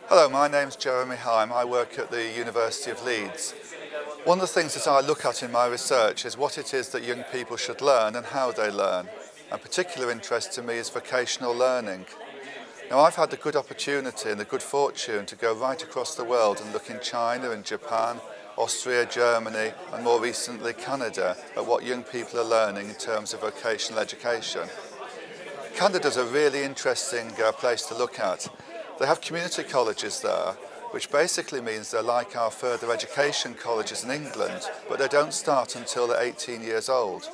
Hello, my name's Jeremy Hyam. I work at the University of Leeds. One of the things that I look at in my research is what it is that young people should learn and how they learn. And particular interest to me is vocational learning. Now, I've had the good opportunity and the good fortune to go right across the world and look in China and Japan, Austria, Germany and more recently Canada at what young people are learning in terms of vocational education. Canada's a really interesting place to look at. They have community colleges there, which basically means they're like our further education colleges in England, but they don't start until they're 18 years old.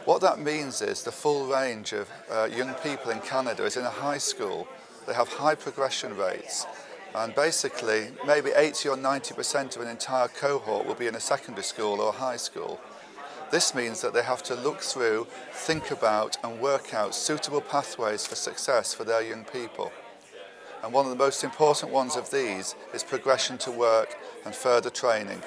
What that means is the full range of young people in Canada is in a high school. They have high progression rates, and basically maybe 80 or 90% of an entire cohort will be in a secondary school or high school. This means that they have to look through, think about and work out suitable pathways for success for their young people. And one of the most important ones of these is progression to work and further training.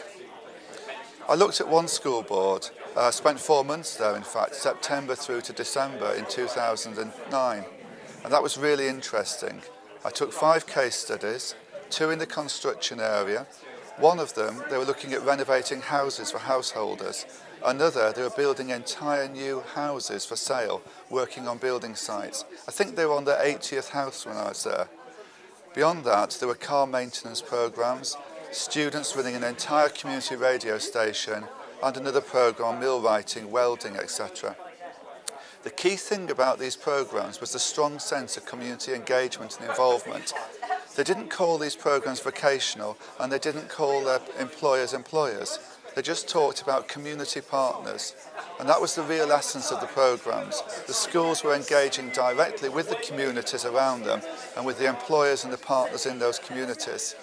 I looked at one school board, spent 4 months there in fact, September through to December in 2009, and that was really interesting. I took 5 case studies, 2 in the construction area. One of them, they were looking at renovating houses for householders. Another, they were building entire new houses for sale, working on building sites. I think they were on their 80th house when I was there. Beyond that, there were car maintenance programs, students running an entire community radio station, and another program, mill writing, welding, etc. The key thing about these programs was the strong sense of community engagement and involvement. They didn't call these programs vocational, and they didn't call their employers employers. They just talked about community partners, and that was the real essence of the programs. The schools were engaging directly with the communities around them and with the employers and the partners in those communities.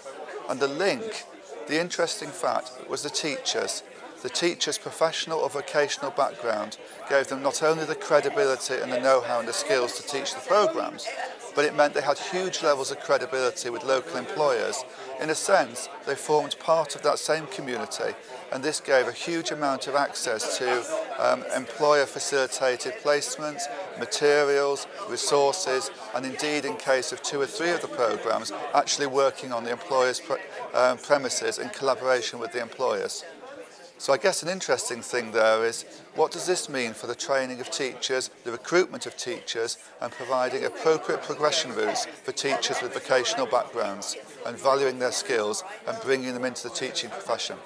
And the link, the interesting fact, was the teachers. The teachers' professional or vocational background gave them not only the credibility and the know-how and the skills to teach the programs, but it meant they had huge levels of credibility with local employers. In a sense, they formed part of that same community, and this gave a huge amount of access to employer-facilitated placements, materials, resources, and indeed, in case of 2 or 3 of the programs, actually working on the employer's premises in collaboration with the employers. So I guess an interesting thing there is, what does this mean for the training of teachers, the recruitment of teachers, and providing appropriate progression routes for teachers with vocational backgrounds, and valuing their skills and bringing them into the teaching profession?